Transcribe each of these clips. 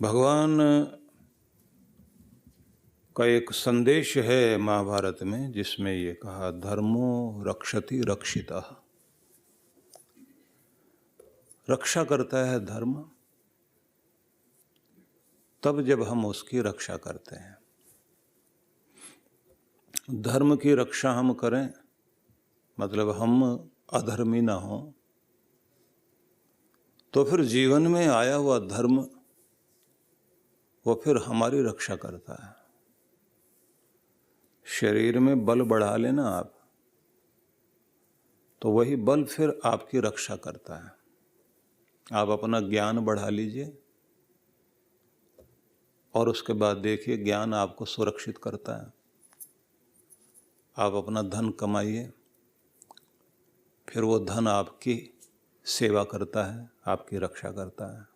भगवान का एक संदेश है महाभारत में, जिसमें ये कहा, धर्मो रक्षति रक्षितः। रक्षा करता है धर्म तब जब हम उसकी रक्षा करते हैं। धर्म की रक्षा हम करें मतलब हम अधर्मी ना हों, तो फिर जीवन में आया हुआ धर्म वो फिर हमारी रक्षा करता है। शरीर में बल बढ़ा लेना आप, तो वही बल फिर आपकी रक्षा करता है। आप अपना ज्ञान बढ़ा लीजिए और उसके बाद देखिए ज्ञान आपको सुरक्षित करता है। आप अपना धन कमाइए, फिर वो धन आपकी सेवा करता है, आपकी रक्षा करता है।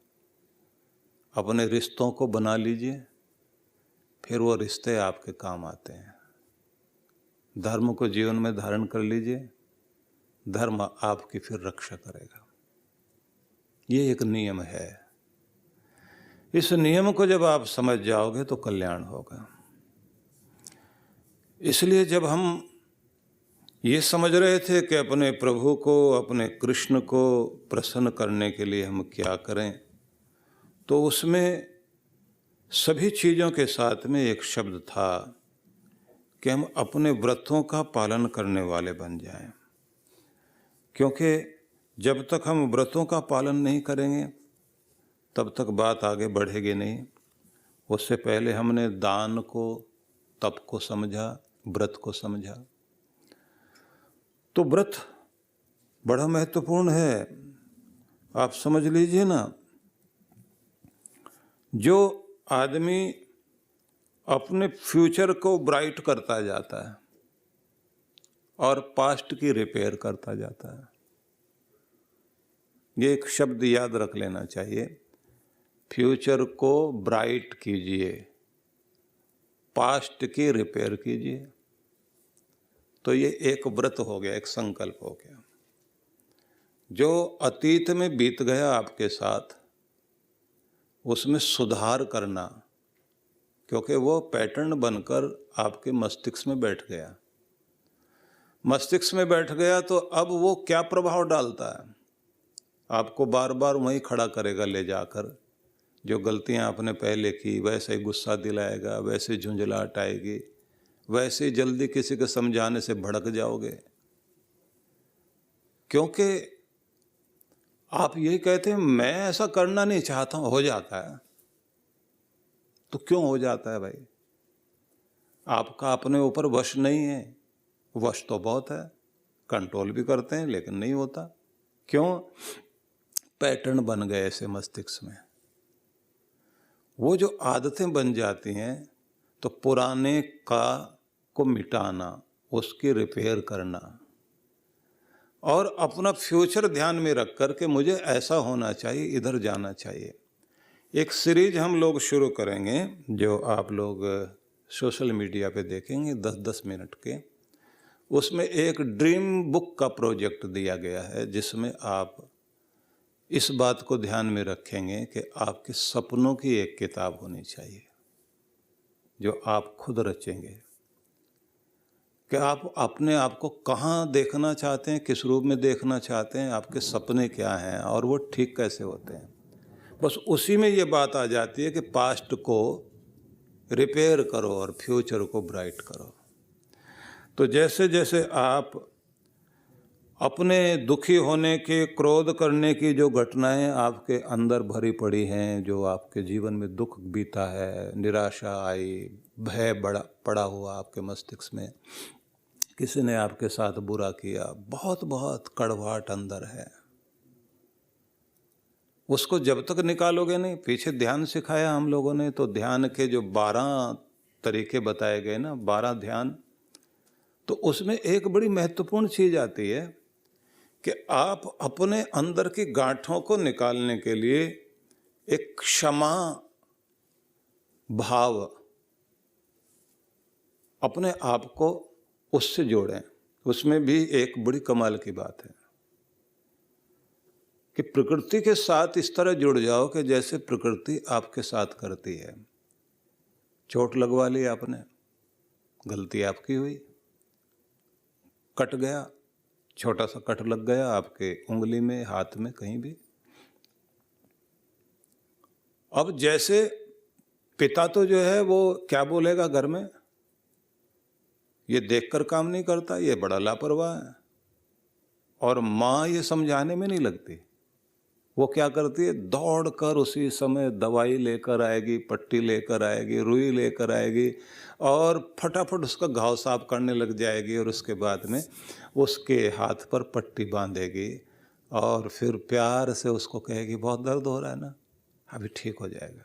अपने रिश्तों को बना लीजिए, फिर वो रिश्ते आपके काम आते हैं। धर्म को जीवन में धारण कर लीजिए, धर्म आपकी फिर रक्षा करेगा। ये एक नियम है। इस नियम को जब आप समझ जाओगे तो कल्याण होगा। इसलिए जब हम ये समझ रहे थे कि अपने प्रभु को, अपने कृष्ण को प्रसन्न करने के लिए हम क्या करें, तो उसमें सभी चीज़ों के साथ में एक शब्द था कि हम अपने व्रतों का पालन करने वाले बन जाएं। क्योंकि जब तक हम व्रतों का पालन नहीं करेंगे तब तक बात आगे बढ़ेगी नहीं। उससे पहले हमने दान को, तप को समझा, व्रत को समझा। तो व्रत बड़ा महत्वपूर्ण है। आप समझ लीजिए ना, जो आदमी अपने फ्यूचर को ब्राइट करता जाता है और पास्ट की रिपेयर करता जाता है, ये एक शब्द याद रख लेना चाहिए। फ्यूचर को ब्राइट कीजिए, पास्ट की रिपेयर कीजिए। तो ये एक व्रत हो गया, एक संकल्प हो गया। जो अतीत में बीत गया आपके साथ, उसमें सुधार करना, क्योंकि वो पैटर्न बनकर आपके मस्तिष्क में बैठ गया। मस्तिष्क में बैठ गया तो अब वो क्या प्रभाव डालता है, आपको बार बार वहीं खड़ा करेगा ले जाकर। जो गलतियां आपने पहले की वैसे ही गुस्सा दिलाएगा, वैसे झुंझलाहट आएगी, वैसे जल्दी किसी के समझाने से भड़क जाओगे। क्योंकि आप यही कहते हैं मैं ऐसा करना नहीं चाहता हूं, हो जाता है। तो क्यों हो जाता है भाई? आपका अपने ऊपर वश नहीं है। वश तो बहुत है, कंट्रोल भी करते हैं, लेकिन नहीं होता। क्यों? पैटर्न बन गए ऐसे मस्तिष्क में। वो जो आदतें बन जाती हैं, तो पुराने को मिटाना, उसकी रिपेयर करना और अपना फ्यूचर ध्यान में रख कर के मुझे ऐसा होना चाहिए, इधर जाना चाहिए। एक सीरीज हम लोग शुरू करेंगे जो आप लोग सोशल मीडिया पे देखेंगे, 10-10 मिनट के। उसमें एक ड्रीम बुक का प्रोजेक्ट दिया गया है, जिसमें आप इस बात को ध्यान में रखेंगे कि आपके सपनों की एक किताब होनी चाहिए जो आप खुद रचेंगे। कि आप अपने आप को कहाँ देखना चाहते हैं, किस रूप में देखना चाहते हैं, आपके सपने क्या हैं और वो ठीक कैसे होते हैं। बस उसी में ये बात आ जाती है कि पास्ट को रिपेयर करो और फ्यूचर को ब्राइट करो। तो जैसे जैसे आप अपने दुखी होने के, क्रोध करने की जो घटनाएं आपके अंदर भरी पड़ी हैं, जो आपके जीवन में दुख बीता है, निराशा आई, भय पड़ा हुआ आपके मस्तिष्क में, किसी ने आपके साथ बुरा किया, बहुत बहुत कड़वाहट अंदर है, उसको जब तक निकालोगे नहीं। पीछे ध्यान सिखाया हम लोगों ने, तो ध्यान के जो 12 तरीके बताए गए ना, 12 ध्यान, तो उसमें एक बड़ी महत्वपूर्ण चीज आती है कि आप अपने अंदर की गांठों को निकालने के लिए एक क्षमा भाव, अपने आप को उससे जोड़ें। उसमें भी एक बड़ी कमाल की बात है। कि प्रकृति के साथ इस तरह जुड़ जाओ कि जैसे प्रकृति आपके साथ करती है। चोट लगवा ली आपने, गलती आपकी हुई, कट गया, छोटा सा कट लग गया आपके उंगली में, हाथ में, कहीं भी। अब जैसे पिता तो जो है वो क्या बोलेगा घर में, ये देखकर काम नहीं करता, ये बड़ा लापरवाह है। और माँ ये समझाने में नहीं लगती, वो क्या करती है, दौड़कर उसी समय दवाई लेकर आएगी, पट्टी लेकर आएगी, रुई लेकर आएगी और फटाफट उसका घाव साफ करने लग जाएगी। और उसके बाद में उसके हाथ पर पट्टी बांधेगी और फिर प्यार से उसको कहेगी बहुत दर्द हो रहा है ना, अभी ठीक हो जाएगा,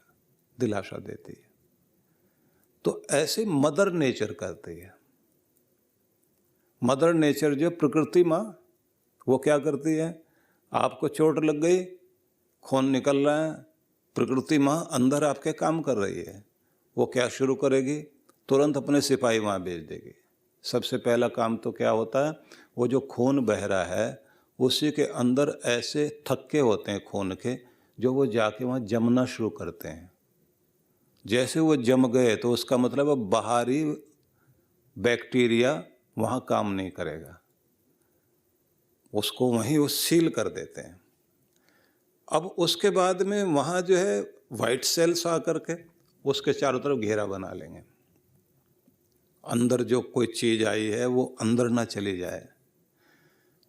दिलासा देती है। तो ऐसे मदर नेचर करती है। मदर नेचर जो प्रकृति माँ, वो क्या करती है, आपको चोट लग गई, खून निकल रहा है, प्रकृति माँ अंदर आपके काम कर रही है। वो क्या शुरू करेगी, तुरंत अपने सिपाही वहाँ भेज देगी। सबसे पहला काम तो क्या होता है, वो जो खून बह रहा है उसी के अंदर ऐसे थक्के होते हैं खून के, जो वो जाके वहाँ जमना शुरू करते हैं। जैसे वो जम गए तो उसका मतलब अब बाहरी बैक्टीरिया वहाँ काम नहीं करेगा, उसको वहीं वो सील कर देते हैं। अब उसके बाद में वहाँ जो है वाइट सेल्स आकर के उसके चारों तरफ घेरा बना लेंगे, अंदर जो कोई चीज़ आई है वो अंदर ना चली जाए।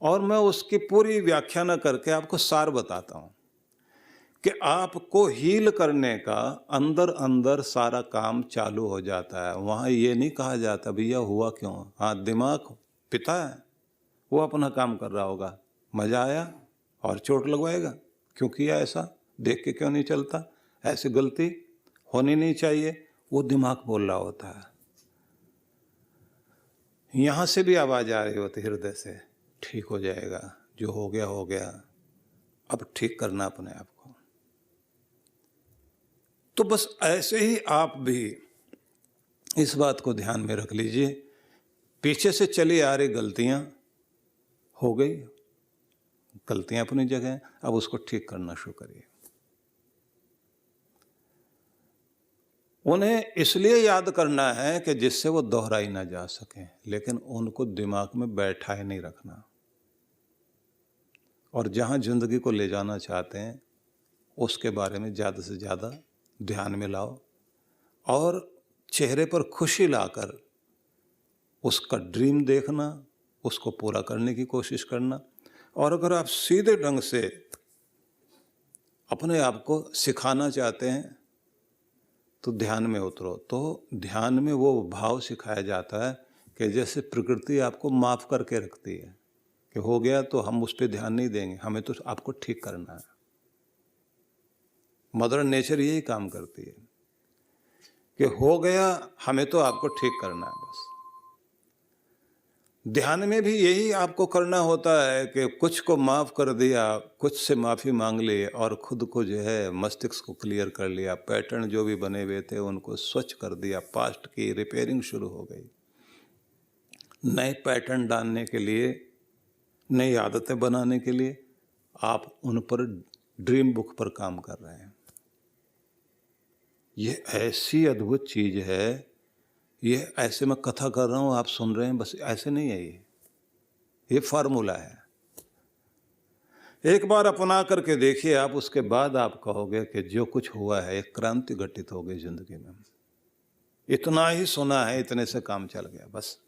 और मैं उसकी पूरी व्याख्या न करके आपको सार बताता हूँ कि आपको हील करने का अंदर अंदर सारा काम चालू हो जाता है। वहाँ ये नहीं कहा जाता भैया हुआ क्यों, हाँ दिमाग पिता है, वो अपना काम कर रहा होगा, मज़ा आया और चोट लगवाएगा, क्यों किया ऐसा, देख के क्यों नहीं चलता, ऐसी गलती होनी नहीं चाहिए, वो दिमाग बोल रहा होता है। यहाँ से भी आवाज़ आ रही होती हृदय से, ठीक हो जाएगा, जो हो गया हो गया, अब ठीक करना अपने आप को। तो बस ऐसे ही आप भी इस बात को ध्यान में रख लीजिए, पीछे से चली आ रही गलतियाँ हो गई, गलतियाँ अपनी जगह, अब उसको ठीक करना शुरू करिए। उन्हें इसलिए याद करना है कि जिससे वो दोहराई ना जा सके, लेकिन उनको दिमाग में बैठाए नहीं रखना। और जहाँ जिंदगी को ले जाना चाहते हैं उसके बारे में ज़्यादा से ज़्यादा ध्यान में लाओ और चेहरे पर खुशी लाकर उसका ड्रीम देखना, उसको पूरा करने की कोशिश करना। और अगर आप सीधे ढंग से अपने आप को सिखाना चाहते हैं तो ध्यान में उतरो। तो ध्यान में वो भाव सिखाया जाता है कि जैसे प्रकृति आपको माफ़ करके रखती है कि हो गया तो हम उस पर ध्यान नहीं देंगे, हमें तो आपको ठीक करना है। मदर नेचर यही काम करती है कि हो गया, हमें तो आपको ठीक करना है बस। ध्यान में भी यही आपको करना होता है कि कुछ को माफ़ कर दिया, कुछ से माफ़ी मांग ली और खुद को जो है मस्तिष्क को क्लियर कर लिया, पैटर्न जो भी बने हुए थे उनको स्वच्छ कर दिया, पास्ट की रिपेयरिंग शुरू हो गई। नए पैटर्न डालने के लिए, नई आदतें बनाने के लिए आप उन पर ड्रीम बुक पर काम कर रहे हैं। ये ऐसी अद्भुत चीज़ है, ये ऐसे मैं कथा कर रहा हूँ, आप सुन रहे हैं, बस ऐसे नहीं है, ये फार्मूला है। एक बार अपना करके देखिए आप, उसके बाद आप कहोगे कि जो कुछ हुआ है एक क्रांति घटित हो गई जिंदगी में। इतना ही सुना है, इतने से काम चल गया बस।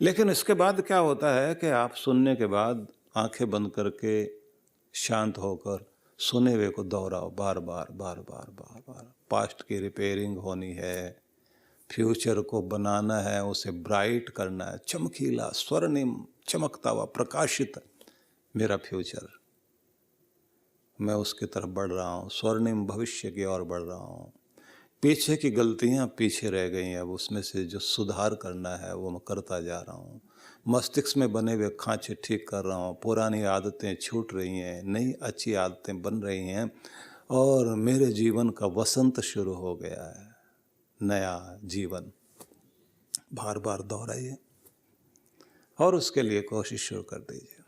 लेकिन इसके बाद क्या होता है कि आप सुनने के बाद आंखें बंद करके शांत होकर सुने हुए को दोहराओ, बार बार बार बार बार बार। पास्ट की रिपेयरिंग होनी है, फ्यूचर को बनाना है, उसे ब्राइट करना है, चमकीला, स्वर्णिम, चमकता हुआ, प्रकाशित मेरा फ्यूचर, मैं उसकी तरफ बढ़ रहा हूँ, स्वर्णिम भविष्य की ओर बढ़ रहा हूँ। पीछे की गलतियाँ पीछे रह गई हैं, अब उसमें से जो सुधार करना है वो मैं करता जा रहा हूँ। मस्तिष्क में बने हुए खांचे ठीक कर रहा हूँ, पुरानी आदतें छूट रही हैं, नई अच्छी आदतें बन रही हैं और मेरे जीवन का वसंत शुरू हो गया है, नया जीवन। बार बार दोहराइए और उसके लिए कोशिश शुरू कर दीजिए।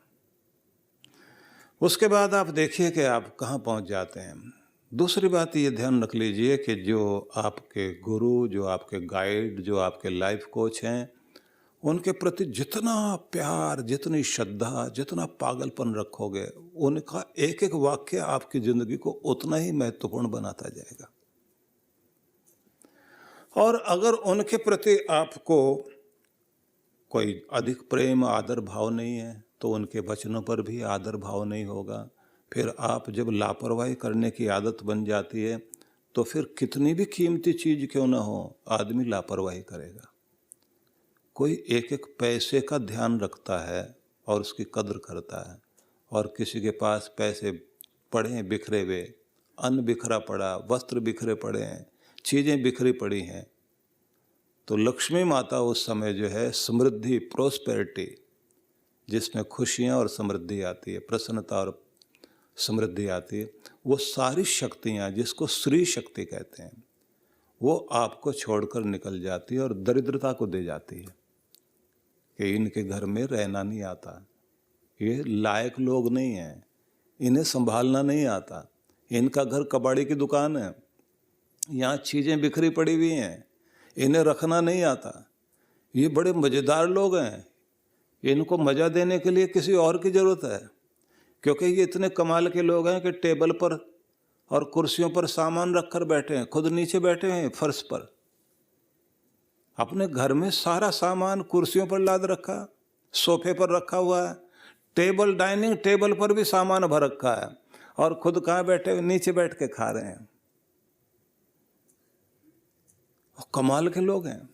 उसके बाद आप देखिए कि आप कहाँ पहुँच जाते हैं। दूसरी बात ये ध्यान रख लीजिए कि जो आपके गुरु, जो आपके गाइड, जो आपके लाइफ कोच हैं, उनके प्रति जितना प्यार, जितनी श्रद्धा, जितना पागलपन रखोगे, उनका एक एक वाक्य आपकी ज़िंदगी को उतना ही महत्वपूर्ण बनाता जाएगा। और अगर उनके प्रति आपको कोई अधिक प्रेम, आदर भाव नहीं है, तो उनके वचनों पर भी आदर भाव नहीं होगा। फिर आप जब लापरवाही करने की आदत बन जाती है, तो फिर कितनी भी कीमती चीज़ क्यों ना हो, आदमी लापरवाही करेगा। कोई एक एक पैसे का ध्यान रखता है और उसकी कद्र करता है, और किसी के पास पैसे पड़े हैं बिखरे हुए, अन्न बिखरा पड़ा, वस्त्र बिखरे पड़े हैं, चीज़ें बिखरी पड़ी हैं, तो लक्ष्मी माता उस समय जो है समृद्धि, प्रोस्पेरिटी, जिसमें खुशियाँ और समृद्धि आती है, प्रसन्नता और समृद्धि आती है, वो सारी शक्तियाँ जिसको श्री शक्ति कहते हैं, वो आपको छोड़कर निकल जाती है और दरिद्रता को दे जाती है कि इनके घर में रहना नहीं आता, ये लायक लोग नहीं हैं, इन्हें संभालना नहीं आता, इनका घर कबाड़ी की दुकान है, यहाँ चीज़ें बिखरी पड़ी हुई हैं, इन्हें रखना नहीं आता, ये बड़े मज़ेदार लोग हैं, इनको मज़ा देने के लिए किसी और की ज़रूरत है, क्योंकि ये इतने कमाल के लोग हैं कि टेबल पर और कुर्सियों पर सामान रखकर बैठे हैं, खुद नीचे बैठे हैं फर्श पर। अपने घर में सारा सामान कुर्सियों पर लाद रखा, सोफे पर रखा हुआ है, टेबल, डाइनिंग टेबल पर भी सामान भर रखा है, और खुद कहाँ बैठे, नीचे बैठ के खा रहे हैं। कमाल के लोग हैं।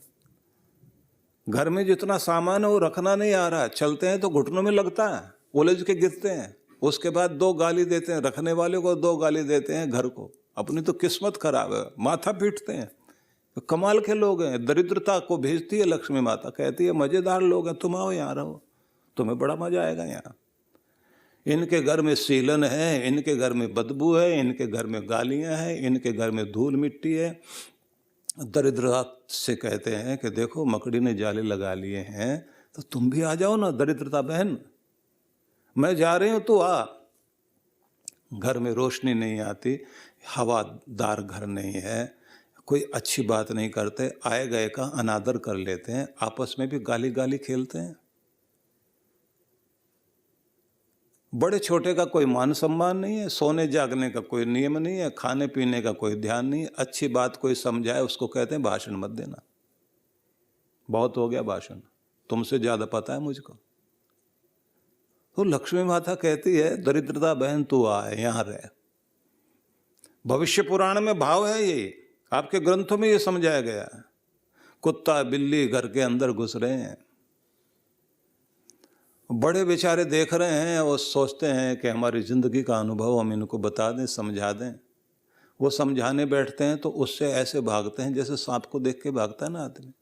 घर में जितना सामान है वो रखना नहीं आ रहा, चलते हैं तो घुटनों में लगता है, उलझ के गिरते हैं, उसके बाद 2 गाली देते हैं, रखने वाले को 2 गाली देते हैं घर को, अपनी तो किस्मत खराब है, माथा पीटते हैं। तो कमाल के लोग हैं। दरिद्रता को भेजती है लक्ष्मी माता, कहती है मज़ेदार लोग हैं, तुम आओ यहाँ रहो, तुम्हें बड़ा मजा आएगा यहाँ। इनके घर में सीलन है, इनके घर में बदबू है, इनके घर में गालियाँ हैं, इनके घर में धूल मिट्टी है। दरिद्रता से कहते हैं कि देखो मकड़ी ने जाले लगा लिए हैं, तो तुम भी आ जाओ ना दरिद्रता बहन, मैं जा रही हूँ तू आ। घर में रोशनी नहीं आती, हवादार घर नहीं है, कोई अच्छी बात नहीं करते, आए गए का अनादर कर लेते हैं, आपस में भी गाली गाली खेलते हैं। बड़े छोटे का कोई मान सम्मान नहीं है, सोने जागने का कोई नियम नहीं है, खाने पीने का कोई ध्यान नहीं है। अच्छी बात कोई समझाए उसको कहते हैं भाषण मत देना, बहुत हो गया भाषण, तुमसे ज़्यादा पता है मुझको। तो लक्ष्मी माता कहती है दरिद्रता बहन तू आए यहाँ रह। भविष्य पुराण में भाव है, ये आपके ग्रंथों में ये समझाया गया है। कुत्ता बिल्ली घर के अंदर घुस रहे हैं, बड़े बेचारे देख रहे हैं और सोचते हैं कि हमारी ज़िंदगी का अनुभव हम इनको बता दें, समझा दें। वो समझाने बैठते हैं तो उससे ऐसे भागते हैं जैसे सांप को देख के भागता है ना आदमी।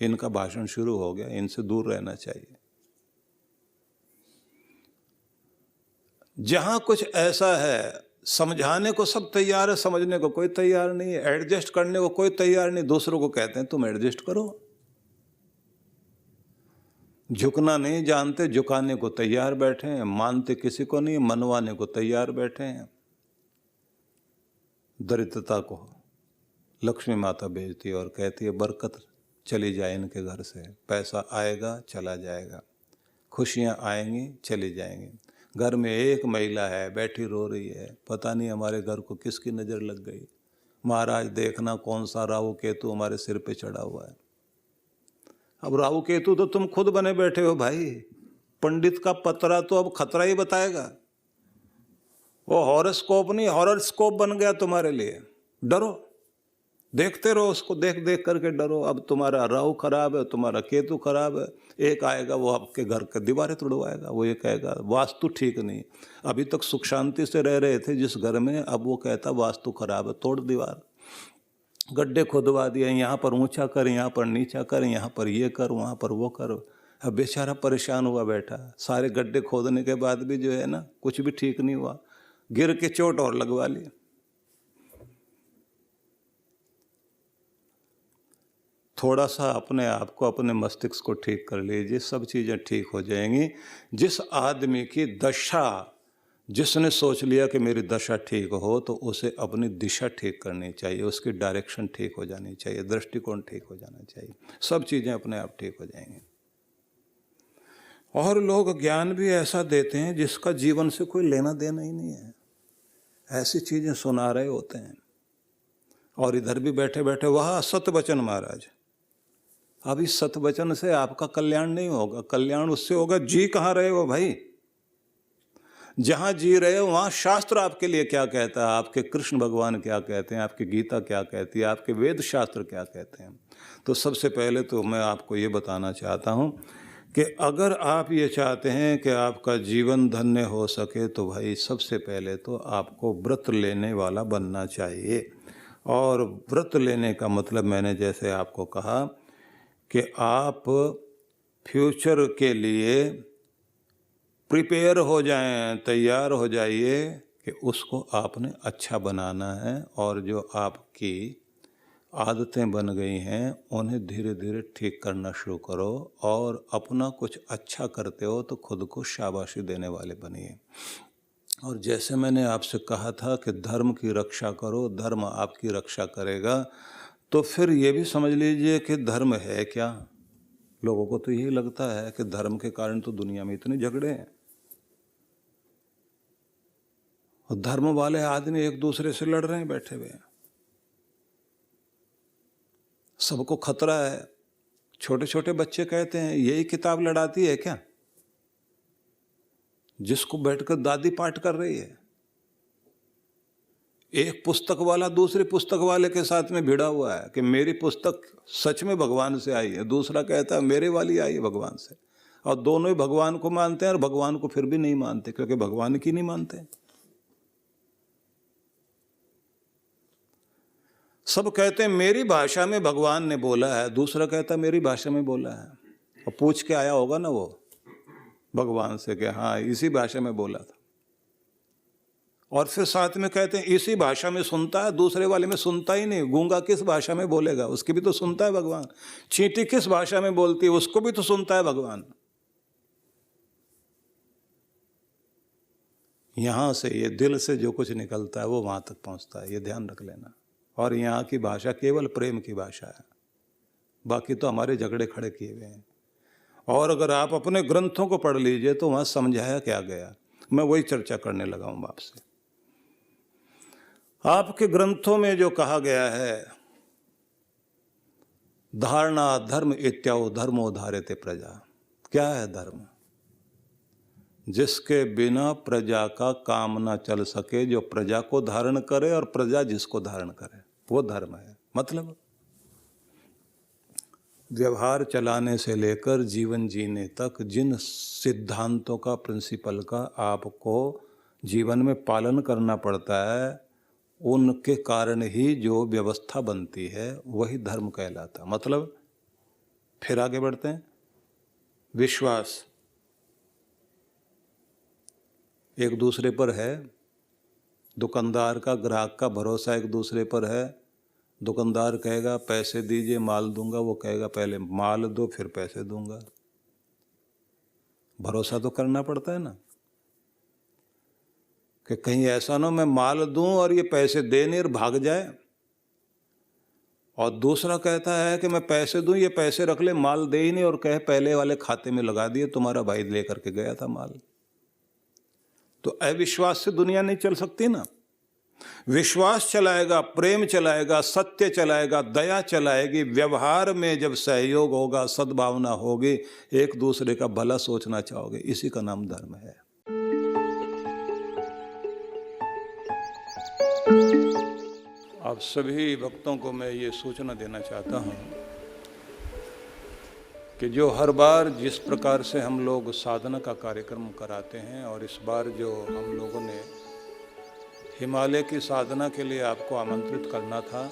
इनका भाषण शुरू हो गया, इनसे दूर रहना चाहिए। जहाँ कुछ ऐसा है, समझाने को सब तैयार है, समझने को कोई तैयार नहीं है, एडजस्ट करने को कोई तैयार नहीं, दूसरों को कहते हैं तुम एडजस्ट करो। झुकना नहीं जानते, झुकाने को तैयार बैठे हैं, मानते किसी को नहीं, मनवाने को तैयार बैठे हैं। दरिद्रता को लक्ष्मी माता भेजती है और कहती है बरकत चली जाए इनके घर से, पैसा आएगा चला जाएगा, खुशियाँ आएंगी चली जाएंगी। घर में एक महिला है बैठी रो रही है, पता नहीं हमारे घर को किसकी नज़र लग गई, महाराज देखना कौन सा राहु केतु हमारे सिर पे चढ़ा हुआ है। अब राहु केतु तो तुम खुद बने बैठे हो भाई, पंडित का पतरा तो अब खतरा ही बताएगा। वो हॉरोस्कोप नहीं हॉरोस्कोप बन गया तुम्हारे लिए। डरो, देखते रहो उसको, देख देख करके डरो। अब तुम्हारा राहु खराब है, तुम्हारा केतु खराब है, एक आएगा वो आपके घर के दीवारें तोड़वाएगा, वो ये कहेगा वास्तु ठीक नहीं। अभी तक सुख शांति से रह रहे थे जिस घर में, अब वो कहता वास्तु खराब है, तोड़ दीवार, गड्ढे खुदवा दिए, यहाँ पर ऊंचा कर, यहाँ पर नीचा कर, यहाँ पर ये कर, वहाँ पर वो कर। अब बेचारा परेशान हुआ बैठा, सारे गड्ढे खोदने के बाद भी जो है ना कुछ भी ठीक नहीं हुआ, गिर के चोट और लगवा ली। थोड़ा सा अपने आप को, अपने मस्तिष्क को ठीक कर लीजिए, सब चीज़ें ठीक हो जाएंगी। जिस आदमी की दशा जिसने सोच लिया कि मेरी दशा ठीक हो तो उसे अपनी दिशा ठीक करनी चाहिए, उसकी डायरेक्शन ठीक हो जानी चाहिए, दृष्टिकोण ठीक हो जाना चाहिए, सब चीज़ें अपने आप ठीक हो जाएंगी। और लोग ज्ञान भी ऐसा देते हैं जिसका जीवन से कोई लेना देना ही नहीं है, ऐसी चीज़ें सुना रहे होते हैं। और इधर भी बैठे बैठे वह सत्य वचन महाराज, अब इस सत्य वचन से आपका कल्याण नहीं होगा, कल्याण उससे होगा जी कहाँ रहे हो भाई। जहां जी रहे हो वहां शास्त्र आपके लिए क्या कहता है, आपके कृष्ण भगवान क्या कहते हैं, आपकी गीता क्या कहती है, आपके वेद शास्त्र क्या कहते हैं। तो सबसे पहले तो मैं आपको ये बताना चाहता हूँ कि अगर आप ये चाहते हैं कि आपका जीवन धन्य हो सके तो भाई सबसे पहले तो आपको व्रत लेने वाला बनना चाहिए। और व्रत लेने का मतलब मैंने जैसे आपको कहा कि आप फ्यूचर के लिए प्रिपेयर हो जाएं, तैयार हो जाइए कि उसको आपने अच्छा बनाना है। और जो आपकी आदतें बन गई हैं उन्हें धीरे धीरे ठीक करना शुरू करो, और अपना कुछ अच्छा करते हो तो खुद को शाबाशी देने वाले बनिए। और जैसे मैंने आपसे कहा था कि धर्म की रक्षा करो, धर्म आपकी रक्षा करेगा, तो फिर ये भी समझ लीजिए कि धर्म है क्या। लोगों को तो यही लगता है कि धर्म के कारण तो दुनिया में इतने झगड़े हैं, और धर्म वाले आदमी एक दूसरे से लड़ रहे हैं बैठे हुए, सबको खतरा है। छोटे छोटे बच्चे कहते हैं यही किताब लड़ाती है क्या, जिसको बैठकर दादी पाठ कर रही है। एक पुस्तक वाला दूसरे पुस्तक वाले के साथ में भिड़ा हुआ है कि मेरी पुस्तक सच में भगवान से आई है, दूसरा कहता है मेरे वाली आई है भगवान से। और दोनों ही भगवान को मानते हैं और भगवान को फिर भी नहीं मानते, क्योंकि भगवान की नहीं मानते। सब कहते हैं मेरी भाषा में भगवान ने बोला है, दूसरा कहता है मेरी भाषा में बोला है। और पूछ के आया होगा ना वो भगवान से कि हाँ इसी भाषा में बोला था। और फिर साथ में कहते हैं इसी भाषा में सुनता है, दूसरे वाले में सुनता ही नहीं। गूंगा किस भाषा में बोलेगा, उसकी भी तो सुनता है भगवान। चींटी किस भाषा में बोलती है, उसको भी तो सुनता है भगवान। यहां से ये दिल से जो कुछ निकलता है वो वहां तक पहुंचता है, ये ध्यान रख लेना। और यहाँ की भाषा केवल प्रेम की भाषा है, बाकी तो हमारे झगड़े खड़े किए हुए हैं। और अगर आप अपने ग्रंथों को पढ़ लीजिए तो वहां समझाया क्या गया, मैं वही चर्चा करने लगा हूं आपसे। आपके ग्रंथों में जो कहा गया है, धारणा धर्म इत्याउ धर्मो धारेते प्रजा, क्या है धर्म? जिसके बिना प्रजा का काम ना चल सके, जो प्रजा को धारण करे और प्रजा जिसको धारण करे, वो धर्म है। मतलब व्यवहार चलाने से लेकर जीवन जीने तक जिन सिद्धांतों का, प्रिंसिपल का आपको जीवन में पालन करना पड़ता है, उनके कारण ही जो व्यवस्था बनती है वही धर्म कहलाता। मतलब फिर आगे बढ़ते हैं। विश्वास एक दूसरे पर है, दुकानदार का ग्राहक का भरोसा एक दूसरे पर है। दुकानदार कहेगा पैसे दीजिए माल दूंगा, वो कहेगा पहले माल दो फिर पैसे दूंगा। भरोसा तो करना पड़ता है ना, कि कहीं ऐसा ना मैं माल दूं और ये पैसे दे नहीं और भाग जाए। और दूसरा कहता है कि मैं पैसे दूं, ये पैसे रख ले, माल दे ही नहीं, और कहे पहले वाले खाते में लगा दिए, तुम्हारा भाई लेकर के गया था माल। तो अविश्वास से दुनिया नहीं चल सकती ना। विश्वास चलाएगा, प्रेम चलाएगा, सत्य चलाएगा, दया चलाएगी। व्यवहार में जब सहयोग होगा, सद्भावना होगी, एक दूसरे का भला सोचना चाहोगे, इसी का नाम धर्म है। आप सभी भक्तों को मैं ये सूचना देना चाहता हूँ कि जो हर बार जिस प्रकार से हम लोग साधना का कार्यक्रम कराते हैं, और इस बार जो हम लोगों ने हिमालय की साधना के लिए आपको आमंत्रित करना था,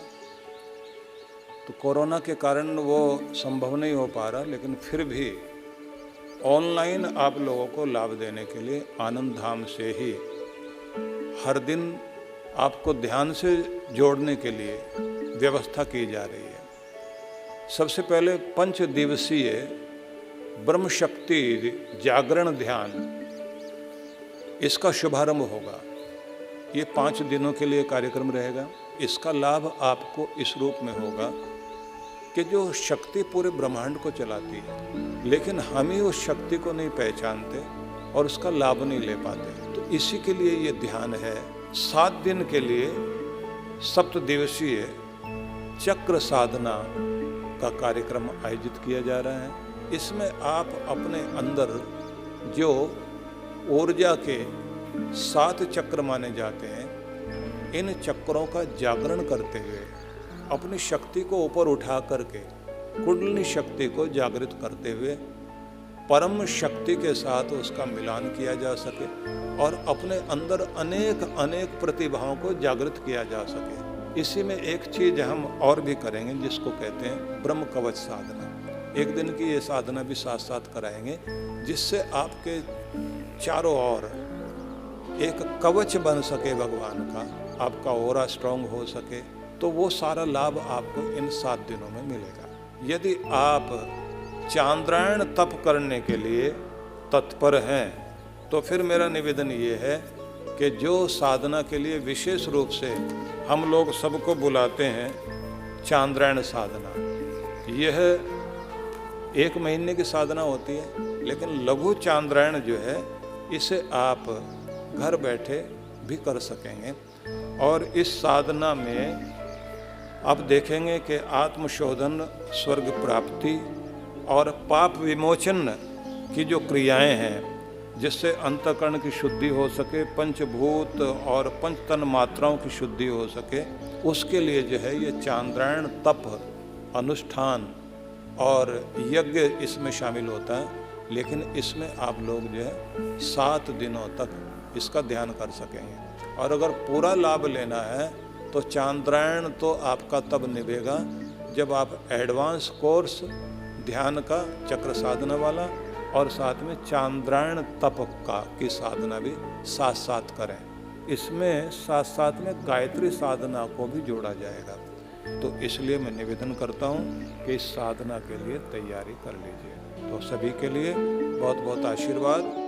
तो कोरोना के कारण वो संभव नहीं हो पा रहा, लेकिन फिर भी ऑनलाइन आप लोगों को लाभ देने के लिए आनंद धाम से ही हर दिन आपको ध्यान से जोड़ने के लिए व्यवस्था की जा रही है। सबसे पहले 5 दिवसीय ब्रह्म शक्ति जागरण ध्यान इसका शुभारंभ होगा। ये 5 दिनों के लिए कार्यक्रम रहेगा। इसका लाभ आपको इस रूप में होगा कि जो शक्ति पूरे ब्रह्मांड को चलाती है, लेकिन हम ही उस शक्ति को नहीं पहचानते और उसका लाभ नहीं ले पाते। तो इसी के लिए ये ध्यान है। 7 दिन के लिए 7 दिवसीय चक्र साधना का कार्यक्रम आयोजित किया जा रहा है। इसमें आप अपने अंदर जो ऊर्जा के 7 चक्र माने जाते हैं, इन चक्रों का जागरण करते हुए अपनी शक्ति को ऊपर उठा करके कुंडलिनी शक्ति को जागृत करते हुए परम शक्ति के साथ उसका मिलान किया जा सके और अपने अंदर अनेक अनेक प्रतिभाओं को जागृत किया जा सके। इसी में एक चीज हम और भी करेंगे जिसको कहते हैं ब्रह्म कवच साधना। एक दिन की ये साधना भी साथ साथ कराएंगे, जिससे आपके चारों ओर एक कवच बन सके भगवान का, आपका ऑरा स्ट्रांग हो सके। तो वो सारा लाभ आपको इन 7 दिनों में मिलेगा। यदि आप चांद्रायण तप करने के लिए तत्पर हैं, तो फिर मेरा निवेदन ये है कि जो साधना के लिए विशेष रूप से हम लोग सबको बुलाते हैं, चांद्रायण साधना, यह 1 महीने की साधना होती है। लेकिन लघु चांद्रायण जो है, इसे आप घर बैठे भी कर सकेंगे। और इस साधना में आप देखेंगे कि आत्मशोधन, स्वर्ग प्राप्ति और पाप विमोचन की जो क्रियाएं हैं, जिससे अंतःकरण की शुद्धि हो सके, पंचभूत और पंचतन मात्राओं की शुद्धि हो सके, उसके लिए जो है ये चांद्रायण तप, अनुष्ठान और यज्ञ इसमें शामिल होता है। लेकिन इसमें आप लोग जो है 7 दिनों तक इसका ध्यान कर सकेंगे। और अगर पूरा लाभ लेना है तो चांद्रायण तो आपका तब निभेगा जब आप एडवांस कोर्स ध्यान का, चक्र साधना वाला और साथ में चांद्रायण तप का की साधना भी साथ साथ करें। इसमें साथ साथ में गायत्री साधना को भी जोड़ा जाएगा। तो इसलिए मैं निवेदन करता हूँ कि इस साधना के लिए तैयारी कर लीजिए। तो सभी के लिए बहुत बहुत आशीर्वाद।